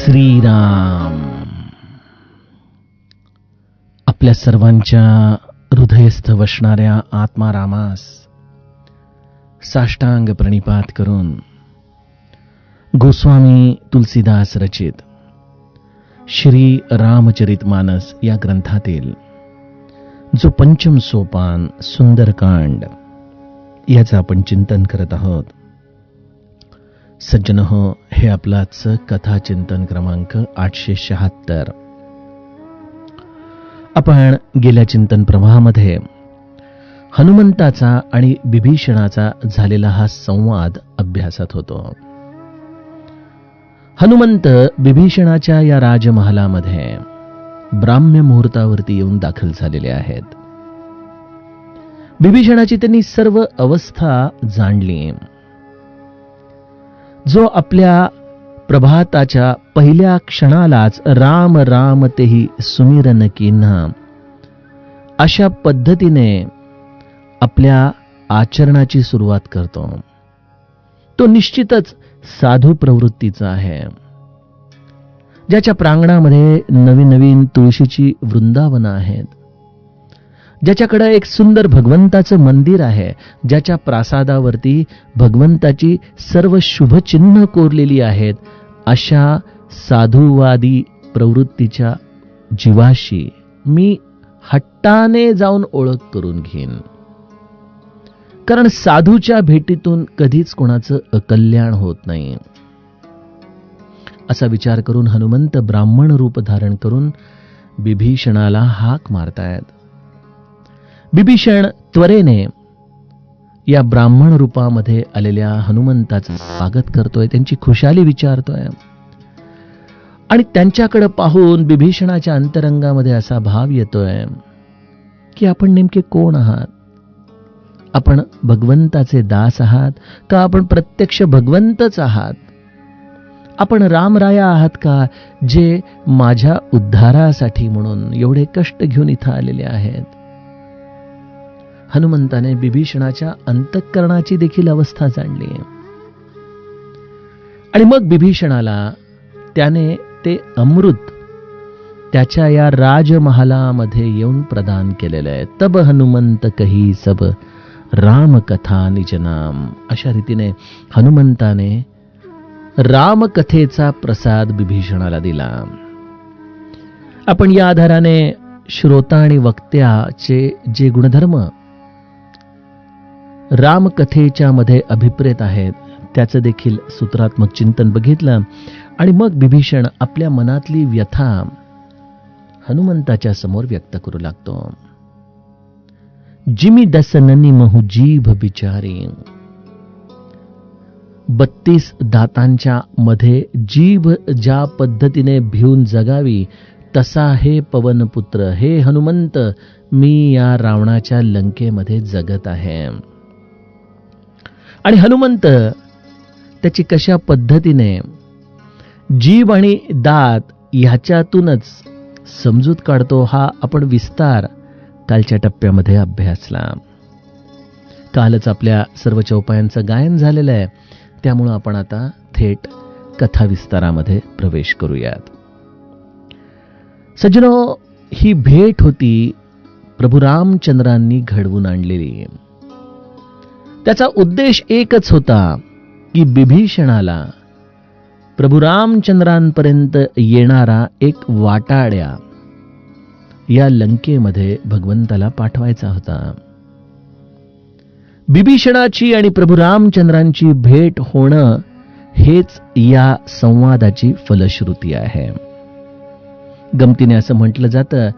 श्रीराम. आपल्या सर्वांच्या हृदयस्थ वसणाऱ्या आत्मारामास साष्टांग प्रणिपात करून गोस्वामी तुलसीदास रचित श्री रामचरितमानस या ग्रंथातील जो पंचम सोपान सुंदरकांड याचं आपण चिंतन करत आहोत. सज्जन हो, हे आपलाच कथा चिंतन क्रमांक 876. आपण गेल्या चिंतन प्रवाहामध्ये हनुमंताचा आणि बिभीषणाचा झालेला हा संवाद अभ्यासत होतो. हनुमंत बिभीषणाच्या या राजमहालामध्ये ब्राह्म्य मुहूर्तावरती येऊन दाखल झालेले आहेत. बिभीषणाची त्यांनी सर्व अवस्था जाणली. जो आपल्या प्रभाताच्या पहिल्या क्षणालाच राम राम तेही सुमिरन कीन्हा अशा पद्धतीने आपल्या आचरणाची सुरुवात करतो, तो निश्चितच साधू प्रवृत्तीचा आहे. ज्याच्या प्रांगणामध्ये नवीन नवीन तुळशीची वृंदावनं आहेत, ज्याच्याकडे एक सुंदर भगवंताचं मंदिर आहे, ज्याच्या प्रासादावरती भगवंताची सर्व शुभचिन्ह कोरलेली आहेत, अशा साधुवादी प्रवृत्तीच्या जीवाशी मी हट्टाने जाऊन ओळख करून घेईन. कारण साधूच्या भेटीतून कधीच कोणाचं अकल्याण होत नाही. असा विचार करून हनुमंत ब्राह्मण रूप धारण करून बिभीषणाला हाक मारतायत. बिभीषण त्वरेने या ब्राह्मण रूपामध्ये आलेल्या हनुमंताचं स्वागत करतोय, त्यांची खुशाली विचारतोय. आणि त्यांच्याकडे पाहून बिभीषणाच्या अंतरंगामध्ये असा भाव येतोय की आपण नेमके कोण आहात? आपण भगवंताचे दास आहात का आपण प्रत्यक्ष भगवंतच आहात? आपण रामराया आहात का, जे माझ्या उद्धारासाठी म्हणून एवढे कष्ट घेऊन इथं आलेले आहेत? हनुमंताने बिभीषणाच्या अंतःकरणाची देखील अवस्था जाणली. आणि मग बिभीषणाला त्याने ते अमृत त्याच्या या राजमहालामध्ये येऊन प्रदान केलेलं आहे. तब हनुमंत कही सब राम कथा निजनाम. अशा रीतीने हनुमंताने रामकथेचा प्रसाद बिभीषणाला दिला. आपण या आधाराने श्रोता आणि वक्त्याचे जे गुणधर्म रामकथेच्या मध्ये अभिप्रेत आहेत त्याचं देखील सूत्रात्मक चिंतन बघितलं. आणि मग बिभीषण आपल्या मनातली व्यथा हनुमंताच्या समोर व्यक्त करू लागतो. जिमी दसननी महु जीभ बिचारी. 32 दातांच्या मध्ये जीभ ज्या पद्धतीने भिवून जगावी तसा हे पवनपुत्र, हे हनुमंत, मी या रावणाच्या लंकेमध्ये जगत आहे. आणि हनुमंत त्याची कशा पद्धतीने जीभ आणि दात ह्याच्यातूनच समजूत काढतो हा आपण विस्तार कालच्या टप्प्यामध्ये अभ्यासला. कालच आपल्या सर्व चौपायांचं गायन झालेलं आहे, त्यामुळं आपण आता थेट कथा विस्तारामध्ये प्रवेश करूयात. सज्जनो, ही भेट होती प्रभू रामचंद्रांनी घडवून आणलेली. त्याचा उद्देश एकच होता की बिभीषणाला प्रभू रामचंद्रांपर्यंत येणारा एक वाटाड्या या लंकेमध्ये भगवंताला पाठवायचा होता. बिभीषणाची आणि प्रभू रामचंद्रांची भेट होणं हेच या संवादाची फलश्रुती आहे. गमतीने असं म्हटलं जातं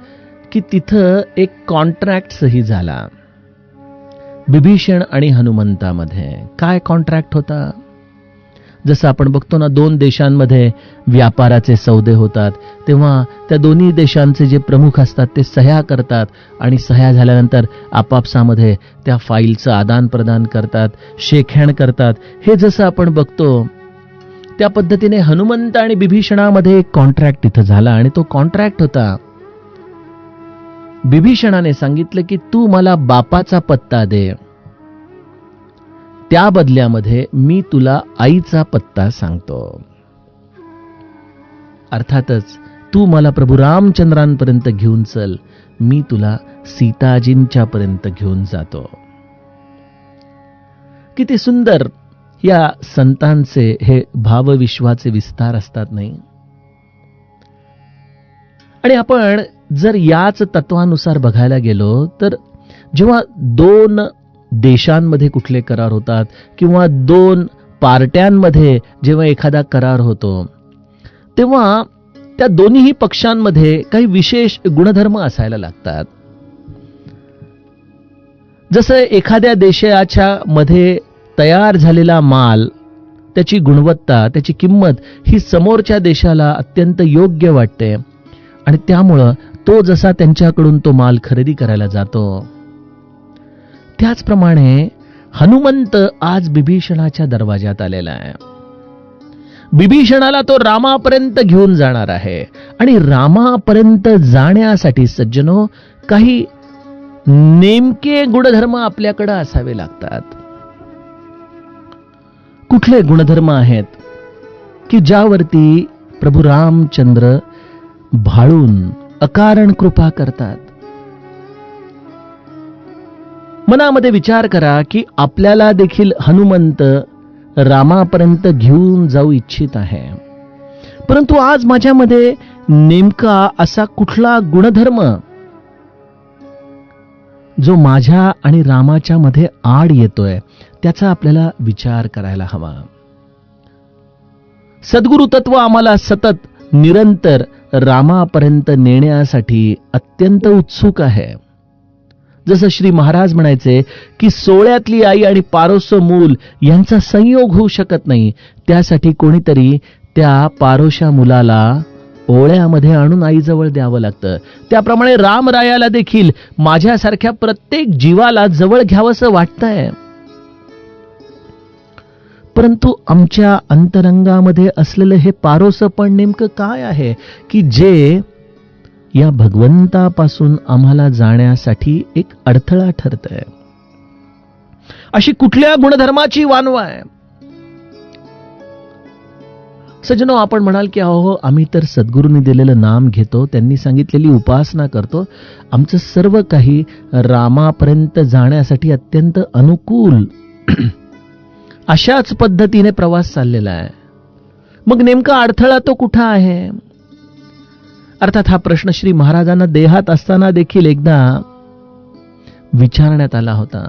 की तिथं एक कॉन्ट्रॅक्ट सही झाला बिभीषण आणि हनुमंतामध्ये. काय कॉन्ट्रॅक्ट होता? जसं आपण बघतो ना, 2 देशांमध्ये व्यापाराचे सौदे होतात तेव्हा त्या दोन्ही देशांचे जे प्रमुख असतात ते सह्या करतात आणि सह्या झाल्यानंतर आपापसामध्ये त्या फाईलचं आदान प्रदान करतात, शेकहँड करतात. हे जसं आपण बघतो त्या पद्धतीने हनुमंत आणि बिभीषणामध्ये एक कॉन्ट्रॅक्ट इथं झाला. आणि तो कॉन्ट्रॅक्ट होता, बिभीषणाने सांगितलं की तू मला बापाचा पत्ता दे, त्या बदल्यामध्ये मी तुला आईचा पत्ता सांगतो. अर्थातच तू मला प्रभू रामचंद्रांपर्यंत घेऊन चल, मी तुला सीताजींच्या पर्यंत घेऊन जातो. किती सुंदर या संतांचे हे भावविश्वाचे विस्तार असतात नाही. आणि आपण जर याच तत्वानुसार बघायला गेलो तर जेव्हा दोन देशांमध्ये कुठले करार होतात किंवा दोन पार्ट्यांमध्ये जेव्हा एखादा करार होतो, तेव्हा त्या दोन्ही पक्षांमध्ये काही विशेष गुणधर्म असायला लागतात. जसं एखाद्या देशाच्या मध्ये तयार झालेला माल, त्याची गुणवत्ता, त्याची किंमत ही समोरच्या देशाला अत्यंत योग्य वाटते आणि त्यामुळं तो जसा त्यांच्याकडून तो माल खरेदी करायला जातो, त्याचप्रमाणे हनुमंत आज बिभीषणाच्या दरवाजात आलेला आहे. बिभीषणाला तो रामापर्यंत घेऊन जाणार आहे आणि रामापर्यंत जाण्यासाठी सज्जनो काही नेमके गुणधर्म आपल्याकडे असावे लागतात. कुठले गुणधर्म आहेत की ज्यावरती प्रभू रामचंद्र भाळून अकारण कृपा करतात? मनामध्ये विचार करा की आपल्याला देखील हनुमंत रामापर्यंत घेऊन जाऊ इच्छित आहे, परंतु आज माझ्यामध्ये नेमका असा कुठला गुणधर्म जो माझ्या आणि रामाच्या मध्ये आड येतोय, त्याचा आपल्याला विचार करायला हवा. सद्गुरु तत्व आम्हाला सतत निरंतर रामापर्यंत नेण्यासाठी अत्यंत उत्सुक आहे. जसं श्री महाराज म्हणायचे की सोळ्यातली आई आणि पारोसं मूल यांचा संयोग होऊ शकत नाही, त्यासाठी कोणीतरी त्या पारोशा मुलाला ओळ्यामध्ये आणून आईजवळ द्यावं लागतं. त्याप्रमाणे रामरायाला देखील माझ्यासारख्या प्रत्येक जीवाला जवळ घ्यावंसं वाटतंय, परंतु आमच्या अंतरंगामध्ये असलेलं हे पारोसपण नेमकं काय आहे की जे या भगवंतापासून आम्हाला जाण्यासाठी एक अडथळा ठरतंय? अशी कुठल्या गुणधर्माची वानवा आहे? सज्जनो, आपण म्हणाल की अहो आम्ही तर सद्गुरूंनी दिलेलं नाम घेतो, त्यांनी सांगितलेली उपासना करतो, आमचं सर्व काही रामापर्यंत जाण्यासाठी अत्यंत अनुकूल अशाच पद्धतीने प्रवास चाललेला आहे. मग नेमका अडथळा तो कुठं आहे? अर्थात हा प्रश्न श्री महाराजांना देहात असताना देखील एकदा विचारण्यात आला होता.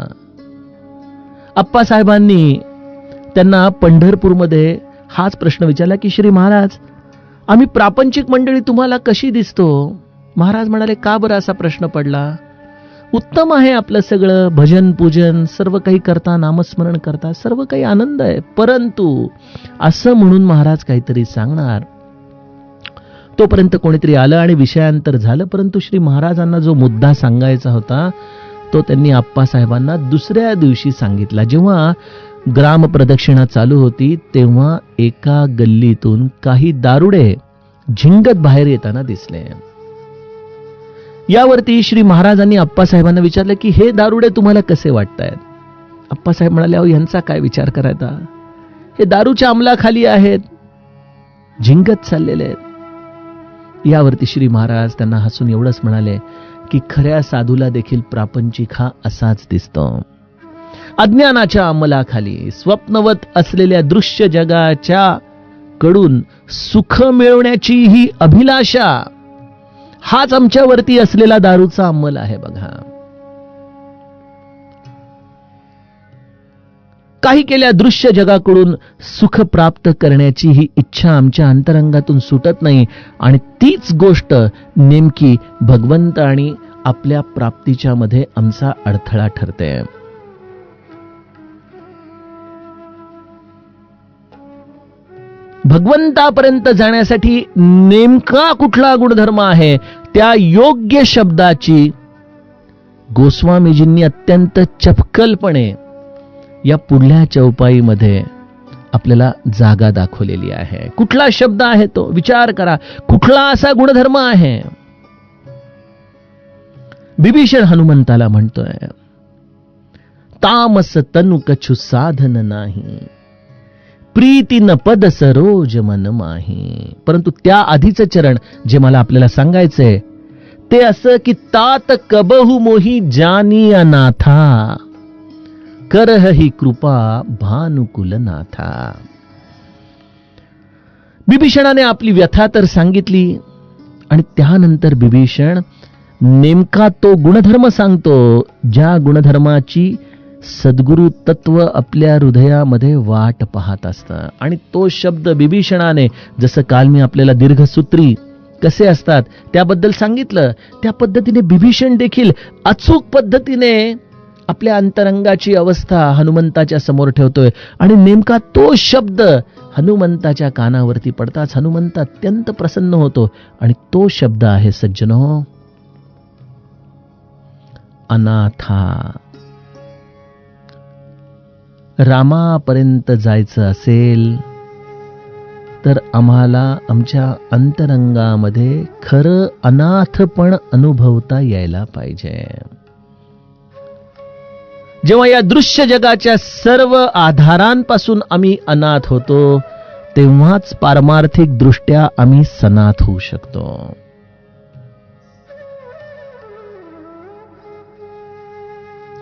आप्पासाहेबांनी त्यांना पंढरपूरमध्ये हाच प्रश्न विचारला की श्री महाराज, आम्ही प्रापंचिक मंडळी तुम्हाला कशी दिसतो? महाराज म्हणाले, का बरं असा प्रश्न पडला? उत्तम आहे आपलं सगळं, भजन पूजन सर्व काही करता, नामस्मरण करता, सर्व काही आनंद आहे, परंतु असं म्हणून महाराज काहीतरी सांगणार. तोपर्यंत कोणीतरी आलं आणि विषयांतर झालं, परंतु श्री महाराजांना जो मुद्दा सांगायचा होता तो त्यांनी आप्पासाहेबांना दुसऱ्या दिवशी सांगितला. जेव्हा ग्राम प्रदक्षिणा चालू होती तेव्हा एका गल्लीतून काही दारुडे झिंगत बाहेर येताना दिसले. यावरती श्री महाराजांनी आप्पासाहेबांना विचारलं की हे दारुडे तुम्हाला कसे वाटतायत? आप्पासाहेब म्हणाले, अहो यांचा काय विचार करायचा, हे दारूच्या अंमलाखाली आहेत, झिंगत चाललेले आहेत. यावरती श्री महाराज त्यांना हसून एवढंच म्हणाले की खऱ्या साधूला देखील प्रापंचिक हा असाच दिसतो. अज्ञानाच्या अंमलाखाली स्वप्नवत असलेल्या दृश्य जगाच्या कडून सुख मिळवण्याची ही अभिलाषा, हाच आमच्यावरती असलेला दारूचा अंमल आहे. बघा, काही केल्या दृश्य जगाकडून सुख प्राप्त करण्याची ही इच्छा आमच्या अंतरंगातून सुटत नाही आणि तीच गोष्ट नेमकी भगवंत आणि आपल्या प्राप्तीच्या मध्ये आमचा अडथळा ठरते. भगवंतापर्यंत जाण्यासाठी नेमका कुठला गुणधर्म आहे, त्या योग्य शब्दाची गोस्वामीजींनी अत्यंत चपकलपणे या पुढल्या चौपाईमध्ये आपल्याला जागा दाखवलेली आहे. कुठला शब्द आहे तो? विचार करा, कुठला असा गुणधर्म आहे? बिभीषण हनुमंताला म्हणतोय, तामस तनु कछु साधन नाही, प्रीती न पद सरोज मन माही. परंतु त्या आधीचं चरण जे मला आपल्याला सांगायचंय ते असं की तात कबहू मोही जानी अनाथा, करह ही कृपा भानुकुल नाथा. बिभीषणाने आपली व्यथा तर सांगितली आणि त्यानंतर बिभीषण नेमका तो गुणधर्म सांगतो ज्या गुणधर्माची सद्गुरु तत्व आपल्या हृदयामध्ये वाट पाहत असतं. आणि तो शब्द बिभीषणाने, जसं काल मी आपल्याला दीर्घसूत्री कसे असतात त्याबद्दल सांगितलं, त्या पद्धतीने बिभीषण देखील अचूक पद्धतीने आपल्या अंतरंगाची अवस्था हनुमंताच्या समोर ठेवतोय. आणि नेमका तो शब्द हनुमंताच्या कानावरती पडताच हनुमंत अत्यंत प्रसन्न होतो. आणि तो शब्द आहे सज्जनो, अनाथा. रामापर्यंत जायचं असेल तर आम्हाला आमच्या अंतरंगामध्ये खरं अनाथपण अनुभवता यायला पाहिजे. जेव्हा या दृश्य जगाच्या सर्व आधारांपासून आम्ही अनाथ होतो तेव्हाच पारमार्थिक दृष्ट्या आम्ही सनाथ होऊ शकतो.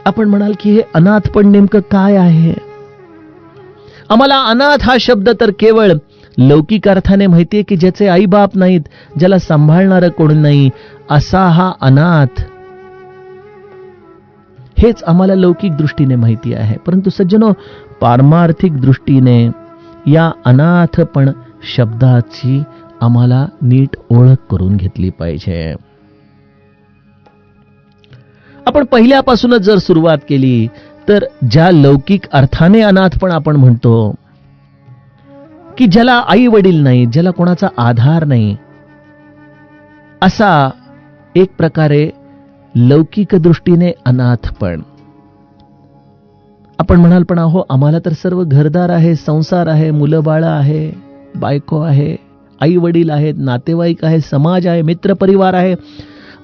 आपण म्हणाल की हे अनाथपण नेमकं काय आहे? आम्हाला अनाथ हा शब्द तर केवळ लौकिक अर्थाने माहितीये की ज्याचे आई बाप नाहीत, ज्याला सांभाळणारं कोण नाही, असा हा अनाथ, हेच आम्हाला लौकिक दृष्टीने माहिती आहे. परंतु सज्जनो, पारमार्थिक दृष्टीने या अनाथपण शब्दाची आम्हाला नीट ओळख करून घेतली पाहिजे. आपण पहिल्यापासूनच जर सुरुवात केली तर ज्या लौकिक अर्थाने अनाथपण आपण म्हणतो की ज्याला आई वडील नाही, ज्याला कोणाचा आधार नाही, असा एक प्रकारे लौकिक दृष्टीने अनाथपण. आपण म्हणाल पण अहो आम्हाला तर सर्व घरदार आहे, संसार आहे, मुलं बाळं आहे, बायको आहे, आई वडील आहेत, नातेवाईक आहे, समाज आहे, मित्रपरिवार आहे,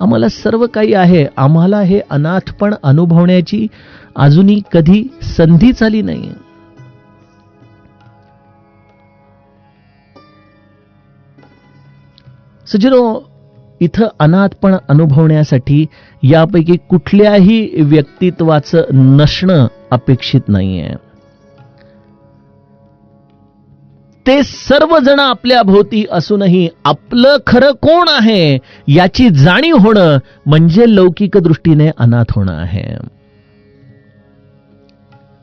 आम्हाला सर्व काही आहे, आम्हाला हे अनाथपण अनुभवण्याची अजूनही कधी संधीच आली नाही. सज्जनो, इथं अनाथपण अनुभवण्यासाठी यापैकी कुठल्याही व्यक्तित्वाचं नसणं अपेक्षित नाहीये. ते सर्वजण आपल्या भोवती असूनही आपलं खरं कोण आहे याची जाणीव होणं म्हणजे लौकिक दृष्टीने अनाथ होणं आहे.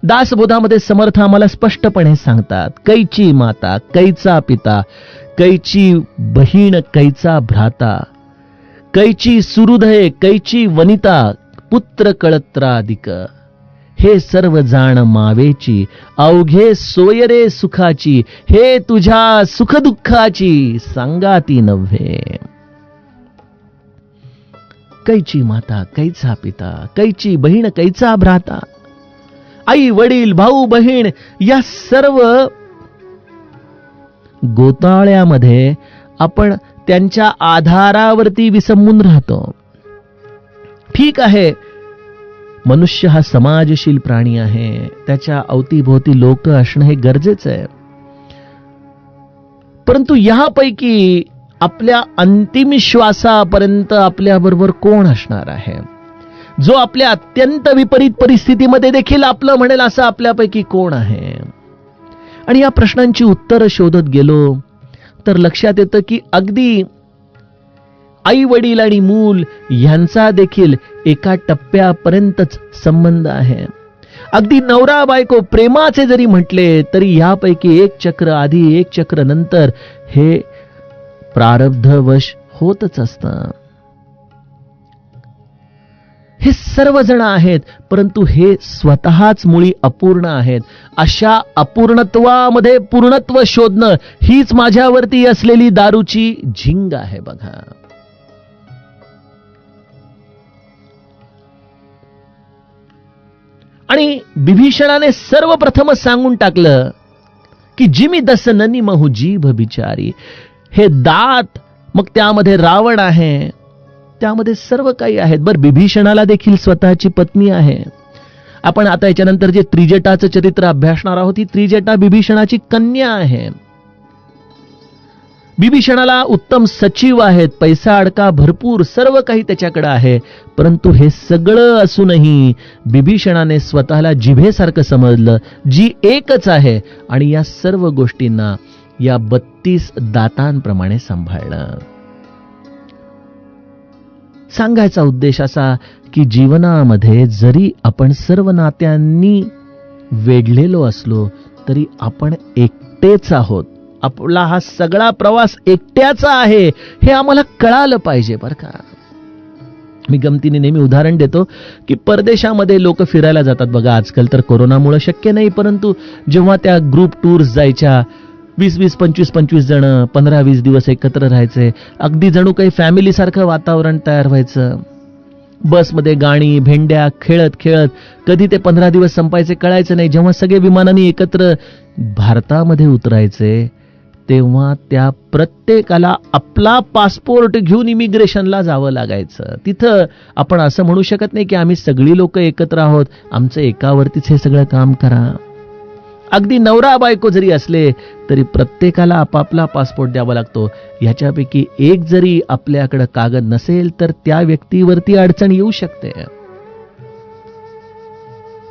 दासबोधामध्ये समर्थ आम्हाला स्पष्टपणे सांगतात, कैची माता, कैचा पिता, कैची बहीण, कैचा भ्राता, कैची सुहृदय, कैची वनिता, पुत्र कळत्रादिक, हे सर्व जाण मावेची, अवघे सोयरे सुखाची, हे तुझ्या सुखदुःखाची सांगाती नव्हे. कैची माता, कैचा पिता, कैची बहीण, कैचा भ्राता, आई वडील, भाऊ बहीण, या सर्व गोताळ्यामध्ये आपण त्यांच्या आधारावरती विसंबून राहतो. ठीक आहे, मनुष्य हा समाजशील प्राणी आहे, त्याच्या अवतीभोवती लोक असणं हे गरजेचं आहे. परंतु यापैकी आपल्या अंतिम श्वासापर्यंत आपल्याबरोबर कोण असणार आहे, जो आपल्या अत्यंत विपरीत परिस्थितीमध्ये देखील आपलं म्हणेल असं आपल्यापैकी कोण आहे? आणि या प्रश्नांची उत्तरं शोधत गेलो तर लक्षात येतं की अगदी आई वडील आणि मूल यांचा देखील एका टप्प्यापर्यंतच संबंध आहे. अगदी नवरा बायको प्रेमाचे जरी म्हटले तरी यापैकी एक चक्र आधी, एक चक्र नंतर हे प्रारब्धवश होतच असतं. हे सर्वजण आहेत, परंतु हे स्वतःच मुळी अपूर्ण आहेत. अशा अपूर्णत्वामध्ये पूर्णत्व शोधणं हीच माझ्यावरती असलेली दारूची झिंग आहे बघा. आणि बिभीषणाने सर्वप्रथमच सांगून टाकलं की जिमी दसननी महू जीभ बिचारी. हे दात, मग त्यामध्ये रावण आहे, त्यामध्ये सर्व काही आहेत. बर, बिभीषणाला देखील स्वतःची पत्नी आहे. आपण आता याच्यानंतर जे त्रिजटाचं चरित्र अभ्यासणार आहोत, ही त्रिजटा बिभीषणाची कन्या आहे. बिभीषणाला उत्तम सचिव आहेत, पैसा अडका भरपूर, सर्व काही त्याच्याकडे आहे. परंतु हे सगळं असूनही बिभीषणाने स्वतःला जिभेसारखं समजलं, जी एकच आहे, आणि या सर्व गोष्टींना या 32 दातांप्रमाणे सांभाळलं. सांगायचा उद्देश असा की जीवनामध्ये जरी आपण सर्व नात्यांनी वेढलेलो असलो तरी आपण एकटेच आहोत. आपला हा सगळा प्रवास एकट्याचा आहे हे आम्हाला कळालं पाहिजे बरं का. मी गमतीने नेहमी उदाहरण देतो की परदेशामध्ये लोक फिरायला जातात बघा. आजकाल तर कोरोनामुळे शक्य नाही, परंतु जेव्हा त्या ग्रुप टूर्स जायच्या, 20-20, 25-25 जण 15-20 दिवस एकत्र राहायचे, अगदी जणू काही फॅमिली सारखं वातावरण तयार व्हायचं. बसमध्ये गाणी भेंड्या खेळत खेळत कधी ते 15 दिवस संपायचे कळायचं नाही. जेव्हा सगळे विमानाने एकत्र भारतामध्ये उतरायचे तेव्हा त्या प्रत्येकाला आपला पासपोर्ट घेऊन इमिग्रेशनला जावं लागायचं. तिथं आपण असं म्हणू शकत नाही की आम्ही सगळी लोक एकत्र आहोत, आमचं एकावरतीच हे सगळं काम करा. अगदी नवरा बायको जरी असले तरी प्रत्येकाला आपापला पासपोर्ट द्यावा लागतो. याच्यापैकी एक जरी आपल्याकडे कागद नसेल तर त्या व्यक्तीवरती अडचण येऊ शकते.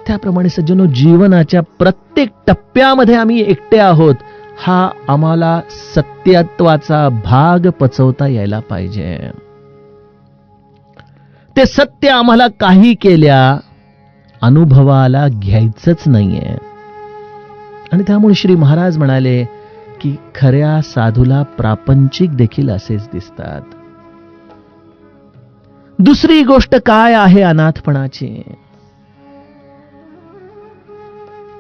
त्याप्रमाणे सज्जनो, जीवनाच्या प्रत्येक टप्प्यामध्ये आम्ही एकटे आहोत, हा आम्हाला सत्यत्वाचा भाग पचवता यायला पाहिजे. ते सत्य आम्हाला काही केल्या अनुभवाला घ्यायचंच नाहीये. आणि त्यामुळे श्री महाराज म्हणाले की खऱ्या साधूला प्रापंचिक देखील असेच दिसतात. दुसरी गोष्ट काय आहे अनाथपणाची?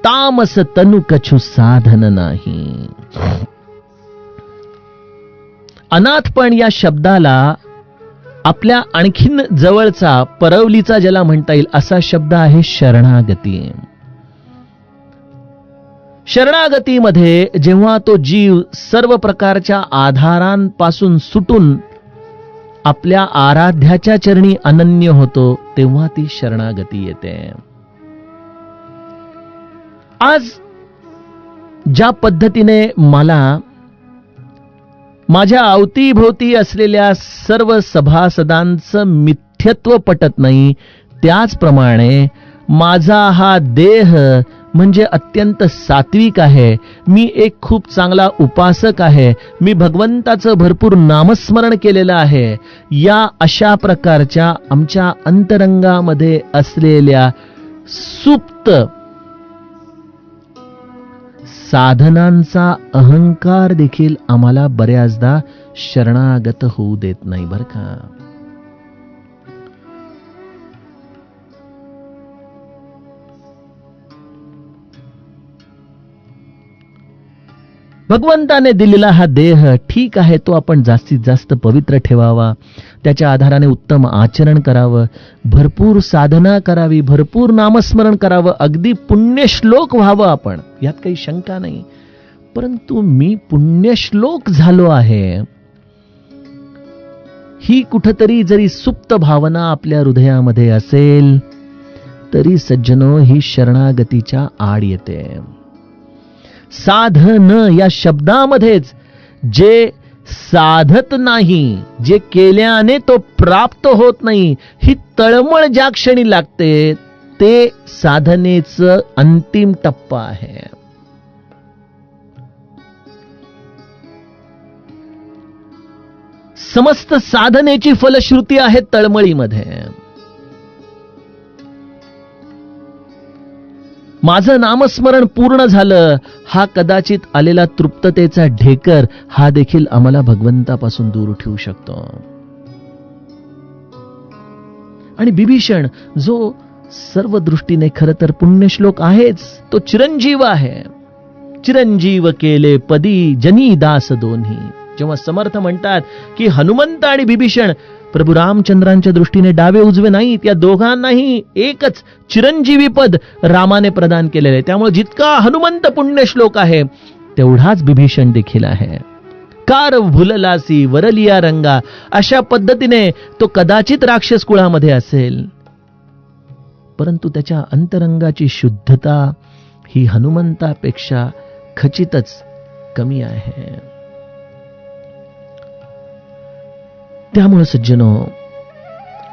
तामस तनु कछु साधन नाही. अनाथपण या शब्दाला आपल्या आणखीन जवळचा, परवलीचा ज्याला म्हणता येईल असा शब्द आहे शरणागती. शरणागतीमध्ये जेव्हा तो जीव सर्व प्रकारच्या आधारांपासून सुटून आपल्या आराध्याच्या चरणी अनन्य होतो तेव्हा ती शरणागती येते. आज ज्या पद्धतीने मला माझ्या अवतीभोवती असलेल्या सर्व सभासदांचं मिथ्यत्व पटत नाही, त्याचप्रमाणे माझा हा देह म्हणजे अत्यंत सात्विक आहे, मी एक खूप चांगला उपासक आहे, मी भगवंताचं भरपूर नामस्मरण केलेलं आहे, या अशा प्रकारच्या आमच्या अंतरंगामध्ये असलेल्या सुप्त साधनांचा अहंकार देखील आम्हाला बऱ्याचदा शरणागत होऊ देत नाही बरं का. भगवंताने दिलेला हा देह ठीक आहे, तो आपण जास्तीत जास्त पवित्र ठेवावा, त्याच्या आधाराने उत्तम आचरण करावं, भरपूर साधना करावी, भरपूर नामस्मरण करावं, अगदी पुण्यश्लोक व्हावं आपण, यात काही शंका नाही. परंतु मी पुण्यश्लोक झालो आहे ही कुठतरी जरी सुप्त भावना आपल्या हृदयामध्ये असेल तरी सज्जनो ही शरणागतीच्या आड येते. साधन या शब्दामध्येच जे साधत नाही, जे केल्याने तो प्राप्त होत नाही, ही तळमळ ज्या क्षणी लागते ते साधनेचं अंतिम टप्पा आहे. समस्त साधनेची फलश्रुती आहे तळमळीमध्ये. माझं नामस्मरण पूर्ण झालं, हा कदाचित आलेला तृप्ततेचा ढेकर हा देखील आम्हाला भगवंतापासून दूर ठेवू शकतो. आणि बिभीषण जो सर्व दृष्टीने खरं तर पुण्यश्लोक आहेच, तो चिरंजीव आहे. चिरंजीव केले पदी जनी दास दोन्ही. जेव्हा समर्थ म्हणतात की हनुमंत आणि बिभीषण प्रभू रामचंद्रांच्या दृष्टीने डावे उजवे नाहीत, या दोघांनाही एकच चिरंजीवी पद रामाने प्रदान केलेले आहे. त्यामुळे जितका हनुमंत पुण्यश्लोक आहे तेवढाच बिभीषण देखील आहे. कार भुललासी वरलिया रंगा, अशा पद्धतीने तो कदाचित राक्षस कुळामध्ये असेल, परंतु त्याच्या अंतरंगाची शुद्धता ही हनुमंतापेक्षा खचितच कमी आहे. त्यामुळे सज्जनो,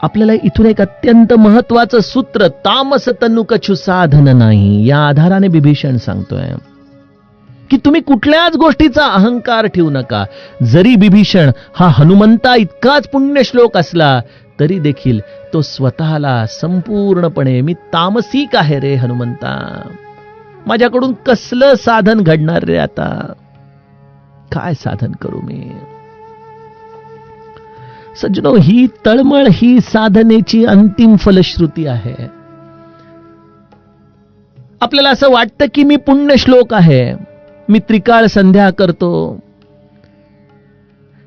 आपल्याला इथून एक अत्यंत महत्वाचं सूत्र, तामस तनु कछु साधन नाही, या आधाराने बिभीषण सांगतोय की तुम्ही कुठल्याच गोष्टीचा अहंकार ठेवू नका. जरी बिभीषण हा हनुमंता इतकाच पुण्यश्लोक असला तरी देखील तो स्वतःला संपूर्णपणे, मी तामसिक आहे रे हनुमंता, माझ्याकडून कसलं साधन घडणार रे, आता काय साधन करू मी. सज्जनो, ही तळमळ ही साधनेची अंतिम फलश्रुती आहे. आपल्याला असं वाटतं की मी पुण्यश्लोक आहे, मी त्रिकाळ संध्या करतो.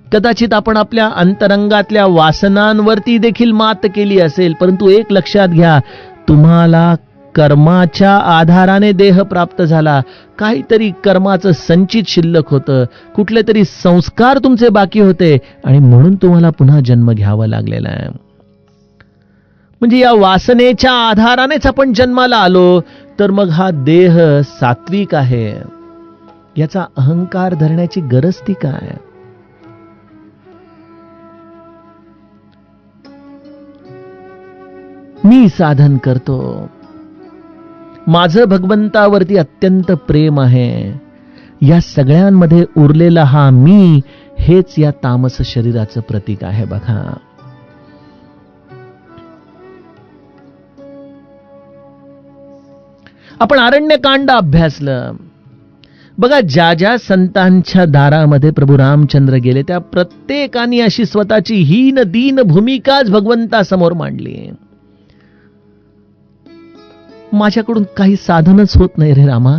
कदाचित आपण आपल्या अंतरंगातल्या वासनांवरती देखील मात केली असेल, परंतु एक लक्षात घ्या, तुम्हाला कर्माच्या आधाराने देह प्राप्त झाला, काहीतरी कर्माचं संचित शिल्लक होतं, कुठले तरी संस्कार तुमचे बाकी होते आणि म्हणून तुम्हाला पुन्हा जन्म घ्यावा लागलेला आहे. म्हणजे या वासनेच्या आधारानेच आपण जन्माला आलो, तर मग हा देह सात्विक आहे याचा अहंकार धरण्याची गरज ती काय. मी साधन करतो, माझं भगवंतावरती अत्यंत प्रेम आहे, या सगळ्यांमध्ये उरलेला हा मी हेच या तामस शरीराचं प्रतीक आहे. बघा, आपण अरण्यकांड अभ्यासलं. बघा, ज्या ज्या संतांच्या दारामध्ये प्रभू रामचंद्र गेले त्या प्रत्येकाने अशी स्वतःची हीन दीन भूमिकाच भगवंतासमोर मांडली. माझ्याकडून काही साधनच होत नाही रे रामा,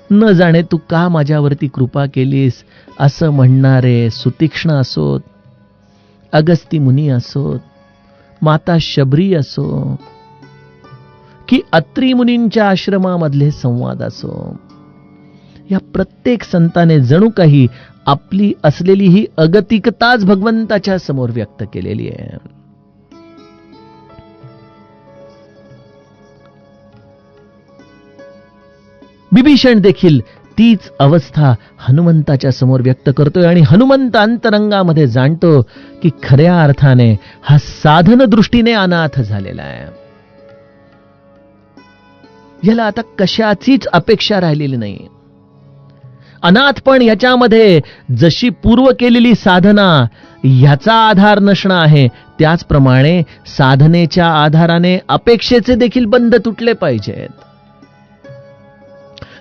न जाणे तू का माझ्यावरती कृपा केलीस, असं म्हणणारे सुतीक्ष्ण असोत, अगस्ती मुनी असोत, माता शबरी असो, की अत्री मुनींच्या आश्रमामधले संवाद असो, या प्रत्येक संताने जणू काही आपली असलेली ही अगतिकताच भगवंताच्या समोर व्यक्त केलेली आहे. बिभीषण देखील तीच अवस्था हनुमंताच्या समोर व्यक्त करतोय आणि हनुमंत अंतरंगामध्ये जाणतो की खऱ्या अर्थाने हा साधन दृष्टीने अनाथ झालेला आहे. याला आता कशाचीच अपेक्षा राहिलेली नाही. अनाथपण याच्यामध्ये जशी पूर्व केलेली साधना ह्याचा आधार नसणं आहे, त्याचप्रमाणे साधनेच्या आधाराने अपेक्षेचे देखील बंध तुटले पाहिजेत.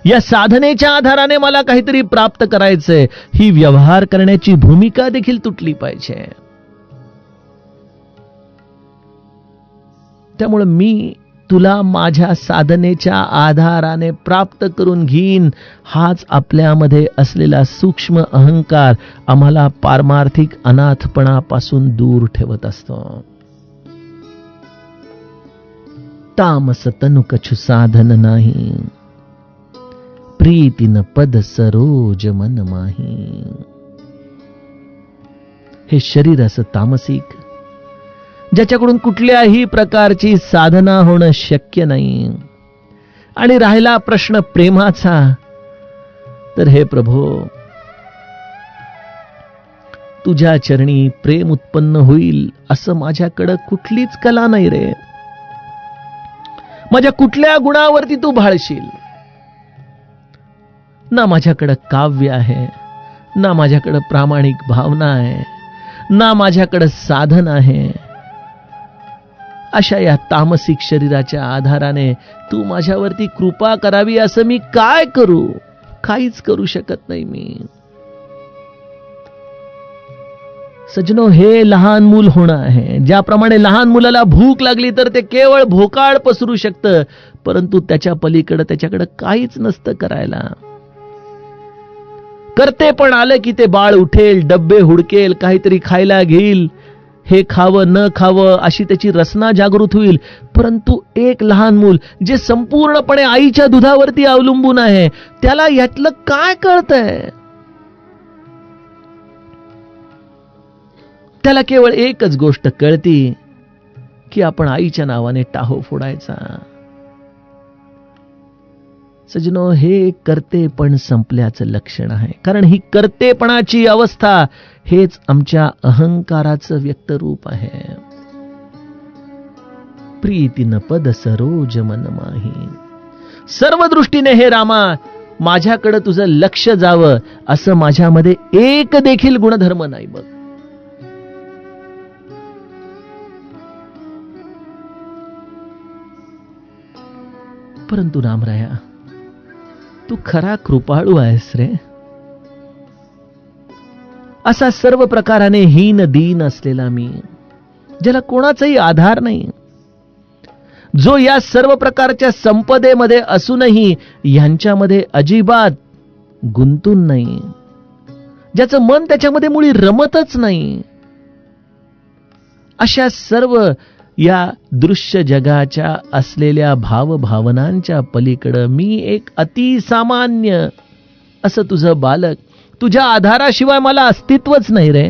या साधनेच्या आधाराने मला काहीतरी प्राप्त करायचंय ही व्यवहार करण्याची भूमिका देखील तुटली पाहिजे. त्यामुळे मी तुला माझ्या साधनेच्या आधाराने प्राप्त करून घेईन, हाच आपल्यामध्ये असलेला सूक्ष्म अहंकार आम्हाला पारमार्थिक अनाथपणापासून दूर ठेवत असतो. तामस तनु कछु साधन नाही, प्रीतीन पद सरोज मन माही. हे शरीर असं तामसिक, ज्याच्याकडून कुठल्याही प्रकारची साधना होणं शक्य नाही. आणि राहिला प्रश्न प्रेमाचा, तर हे प्रभो, तुझ्या चरणी प्रेम उत्पन्न होईल असं माझ्याकडं कुठलीच कला नाही रे. माझ्या कुठल्या गुणावरती तू भाळशील? ना माझ्याकडं काव्य आहे, ना माझ्याकडं प्रामाणिक भावना आहे, ना माझ्याकडं साधन आहे. अशा या तामसिक शरीराच्या आधाराने तू माझ्यावरती कृपा करावी असं मी काय करू? काहीच करू शकत नाही मी. सज्जनो, हे लहान मूल होणं आहे. ज्याप्रमाणे लहान मुलाला भूक लागली तर ते केवळ भोकाळ पसरू शकतं, परंतु त्याच्या पलीकडे त्याच्याकडे काहीच नसतं करायला. करते पण आलं की ते बाळ उठेल, डब्बे हुडकेल, काहीतरी खायला घेईल, हे खावं न खावं अशी त्याची रचना जागृत होईल. परंतु एक लहान मूल जे संपूर्णपणे आईच्या दुधावरती अवलंबून आहे, त्याला यातलं काय कळतंय? त्याला केवळ एकच गोष्ट कळती की आपण आईच्या नावाने टाहो फोडायचा. सजनो, हे कर्तेपण संपल्याचं लक्षण आहे. कारण ही कर्तेपणाची अवस्था हेच आमच्या अहंकाराचं व्यक्तरूप आहे. प्रीतीन पद सरोज मन माही. सर्व दृष्टीने हे रामा, माझ्याकडे तुझं लक्ष जावं असं माझ्यामध्ये एक देखील गुणधर्म नाही बघ. परंतु रामराया, तू खरा कृपाळू आहेस रे. असा सर्व प्रकाराने हीन दीन असलेला मी, ज्याला कोणाचाही आधार नाही, जो या सर्व प्रकारच्या संपदेमध्ये असूनही यांच्यामध्ये अजिबात गुंतून नाही, ज्याचं मन त्याच्यामध्ये मुळी रमतच नाही, अशा सर्व या दृश्य जगाच्या असलेल्या भावभावनांच्या पलीकडं मी एक अतिसामान्य असं तुझं बालक, तुझ्या आधाराशिवाय मला अस्तित्वच नाही रे.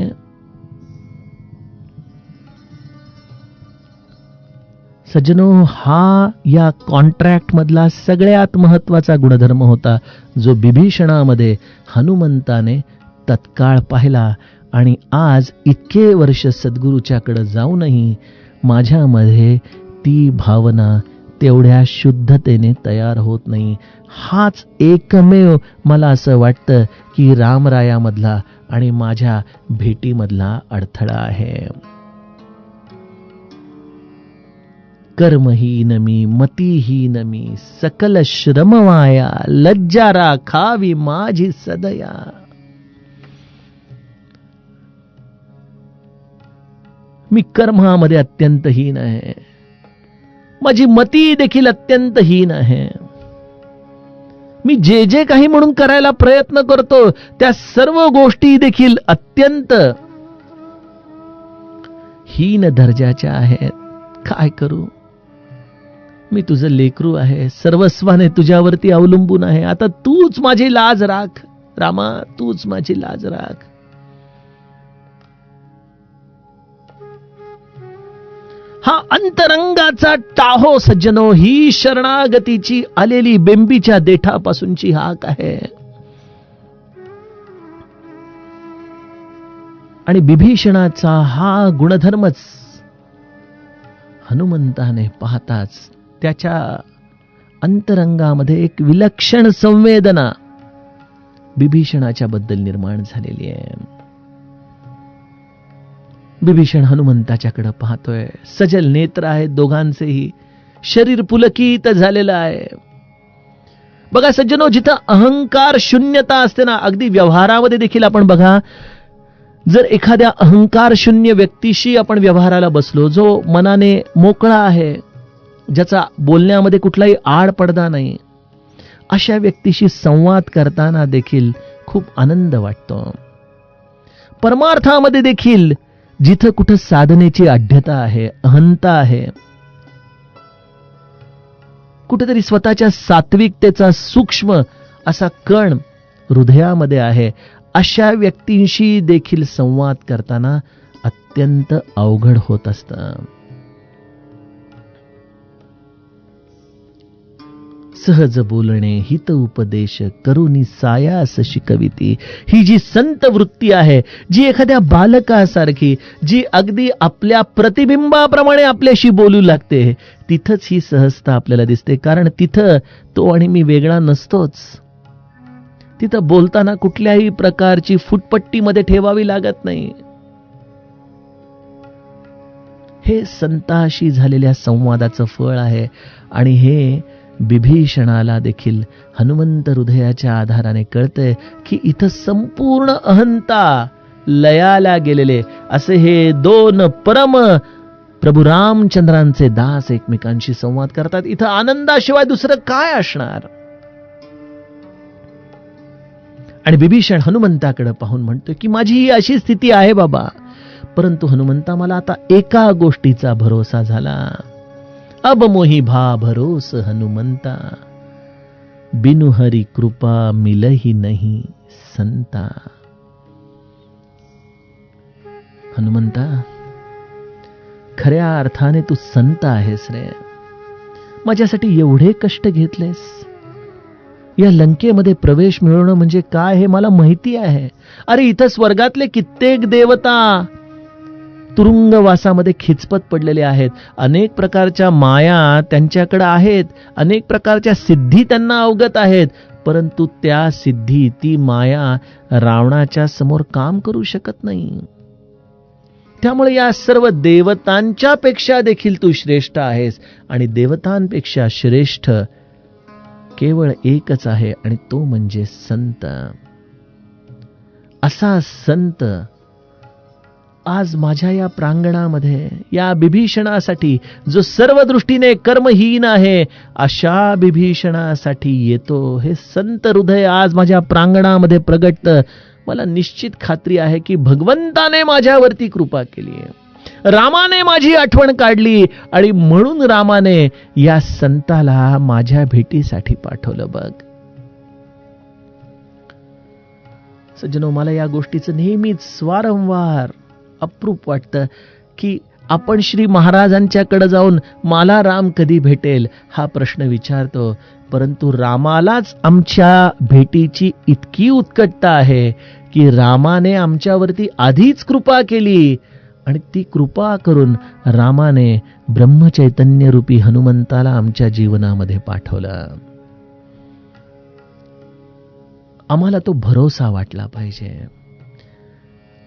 सज्जनो, हा या कॉन्ट्रॅक्ट मधला सगळ्यात महत्वाचा गुणधर्म होता, जो बिभीषणामध्ये हनुमंताने तत्काळ पाहिला. आणि आज इतके वर्ष सद्गुरूच्याकडे जाऊनही माझ्यामध्ये ती भावना तेवढ्या शुद्धतेने तयार होत नाही. हाच एकमेव मला असं वाटतं की रामरायामधला आणि माझ्या भेटीमधला अडथळा आहे. कर्महीन मी, मतिहीन मी, सकल श्रमवाया, लज्जा राखावी माझी सदया. मी कर्मामध्ये अत्यंत हीन आहे, माझी मती देखील अत्यंत हीन आहे. मी जे जे काही म्हणून करायला प्रयत्न करतो त्या सर्व गोष्टी देखील अत्यंत हीन दर्जाच्या आहेत. काय करू? मी तुझं लेकरू आहे, सर्वस्वाने तुझ्यावरती अवलंबून आहे. आता तूच माझी लाज राख रामा, तूच माझी लाज राख. हा अंतरंगाचा टाहो सज्जनो, ही शरणागतीची आलेली बेंबीच्या देठापासूनची हाक आहे. आणि बिभीषणाचा हा गुणधर्मच हनुमंताने पाहताच त्याच्या अंतरंगामध्ये एक विलक्षण संवेदना बिभीषणाच्या बद्दल निर्माण झालेली आहे. बिभीषण हनुमंताच्याकडे पाहतोय. सजल नेत्र आहेत दोघांचेही, शरीर पुलकित झालेलं आहे. बघा सज्जनो, जिथं अहंकार शून्यता असते ना, अगदी व्यवहारामध्ये देखील आपण बघा, जर एखाद्या अहंकार शून्य व्यक्तीशी आपण व्यवहाराला बसलो, जो मनाने मोकळा आहे, ज्याचा बोलण्यामध्ये कुठलाही आड पडदा नाही, अशा व्यक्तीशी संवाद करताना देखील खूप आनंद वाटतो. परमार्थामध्ये देखील जिथं कुठं साधनेची आढ्यता आहे, अहंता आहे, कुठेतरी स्वतःच्या सात्विकतेचा सूक्ष्म असा कण हृदयामध्ये आहे, अशा व्यक्तींशी देखील संवाद करताना अत्यंत अवघड होत असतं. सहज बोलणे, हित उपदेश करुनी सायास शिकविती, ही जी संत वृत्ती आहे, जी एखाद्या बालकासारखी, जी अगदी आपल्या प्रतिबिंबाप्रमाणे आपल्याशी बोलू लागते, तिथंच ही सहजता आपल्याला दिसते. कारण तिथं तो आणि मी वेगळा नसतोच. तिथं बोलताना कुठल्याही प्रकारची फुटपट्टीमध्ये ठेवावी लागत नाही. हे संताशी झालेल्या संवादाचं फळ आहे. आणि हे बिभीषणाला देखील हनुमंत हृदयाच्या आधाराने कळतंय की इथं संपूर्ण अहंता लयाला गेलेले असे हे दोन परम प्रभू रामचंद्रांचे दास एकमेकांशी संवाद करतात. इथं आनंदाशिवाय दुसरं काय असणार? आणि बिभीषण हनुमंताकडे पाहून म्हणतो की माझी ही अशी स्थिती आहे बाबा, परंतु हनुमंता मला आता एका गोष्टीचा भरोसा झाला. अब मोहि भा भरोस हनुमंता, बिनु हरि कृपा मिलहि नहीं संता. हनुमंता, खऱ्या अर्थाने तू संत आहेस रे. माझ्यासाठी एवढे कष्ट घेतलेस. या लंकेमध्ये प्रवेश मिळवणं म्हणजे काय हे मला माहिती आहे. अरे इथं स्वर्गातले कित्येक देवता तुरुंगवासामध्ये खिचपत पडलेले आहेत. अनेक प्रकारच्या माया त्यांच्याकडे आहेत, अनेक प्रकारच्या सिद्धी त्यांना अवगत आहेत, परंतु त्या सिद्धी, ती माया रावणाच्या समोर काम करू शकत नाही. त्यामुळे या सर्व देवतांच्या पेक्षा देखील तू श्रेष्ठ आहेस. आणि देवतांपेक्षा श्रेष्ठ केवळ एकच आहे, आणि तो म्हणजे संत. असा संत आज माझ्या या प्रांगणामध्ये, या बिभीषणासाठी, जो सर्व दृष्टीने कर्महीन आहे, अशा बिभीषणासाठी येतो. हे संत हृदय आज माझ्या प्रांगणामध्ये प्रगटतं. मला निश्चित खात्री आहे की भगवंताने माझ्यावरती कृपा केली आहे. रामाने माझी आठवण काढली, आणि म्हणून रामाने या संताला माझ्या भेटीसाठी पाठवलं. बघ सज्जनो, मला या गोष्टीचं नेहमीच वारंवार अप्रूप वाटतं की आपण श्री महाराजांच्याकडे जाऊन मला राम कधी भेटेल हा प्रश्न विचारतो, परंतु रामालाच आमच्या भेटीची इतकी उत्कटता आहे की रामाने आमच्यावरती आधीच कृपा केली, आणि ती कृपा करून रामाने ब्रह्मचैतन्य रूपी हनुमंताला आमच्या जीवनामध्ये पाठवलं. आम्हाला तो भरोसा वाटला पाहिजे.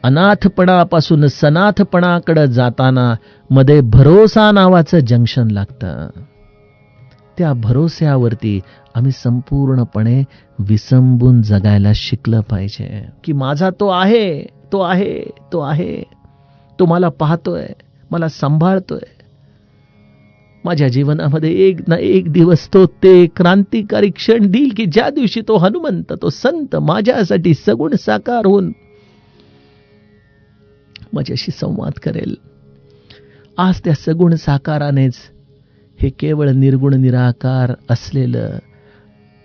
अनाथपणापासून सनाथपणाकडे जाताना मध्ये भरोसा नावाचं जंक्शन लागतं. त्या भरोस्यावरती आम्ही संपूर्णपणे विसंबून जगायला शिकलं पाहिजे की माझा तो आहे, तो आहे, तो आहे, तो मला पाहतोय, मला सांभाळतोय. माझ्या जीवनामध्ये एक ना एक दिवस तो ते क्रांतिकारी क्षण देईल की ज्या दिवशी तो हनुमंत, तो संत माझ्यासाठी सगुण साकार होऊन माझ्याशी संवाद करेल. आज त्या सगुण साकारानेच हे केवळ निर्गुण निराकार असलेलं,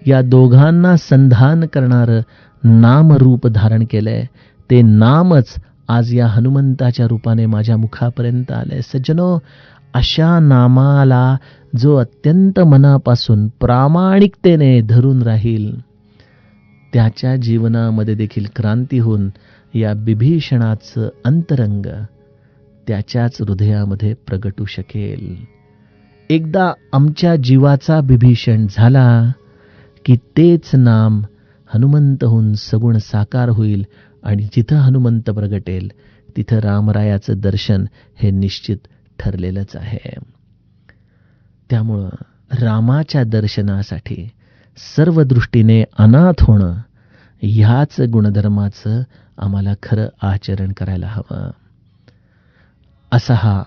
या दोघांना संधान करणारं नामरूप धारण केलंय. ते नामच आज या हनुमंताच्या रूपाने माझ्या मुखापर्यंत आलंय. सज्जनो, अशा नामाला जो अत्यंत मनापासून प्रामाणिकतेने धरून राहील, त्याच्या जीवनामध्ये देखील क्रांती होऊन या बिभीषणाचं अंतरंग त्याच्याच हृदयामध्ये प्रगटू शकेल. एकदा आमच्या जीवाचा बिभीषण झाला की तेच नाम हनुमंत होऊन सगुण साकार होईल, आणि जिथं हनुमंत प्रगटेल तिथं रामरायाचं दर्शन हे निश्चित ठरलेलंच आहे. त्यामुळं रामाच्या दर्शनासाठी सर्व दृष्टीने अनाथ होणं, ह्याच गुणधर्माचं आम्हाला खरं आचरण करायला हवं. असा हा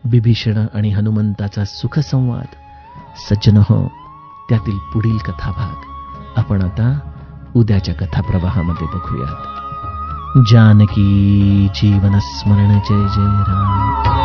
बिभीषण आणि हनुमंताचा सुखसंवाद. सज्जनहो, त्यातील पुढील कथाभाग आपण आता उद्याच्या कथाप्रवाहामध्ये बघूयात. जानकी जीवन स्मरण. जय जय राम.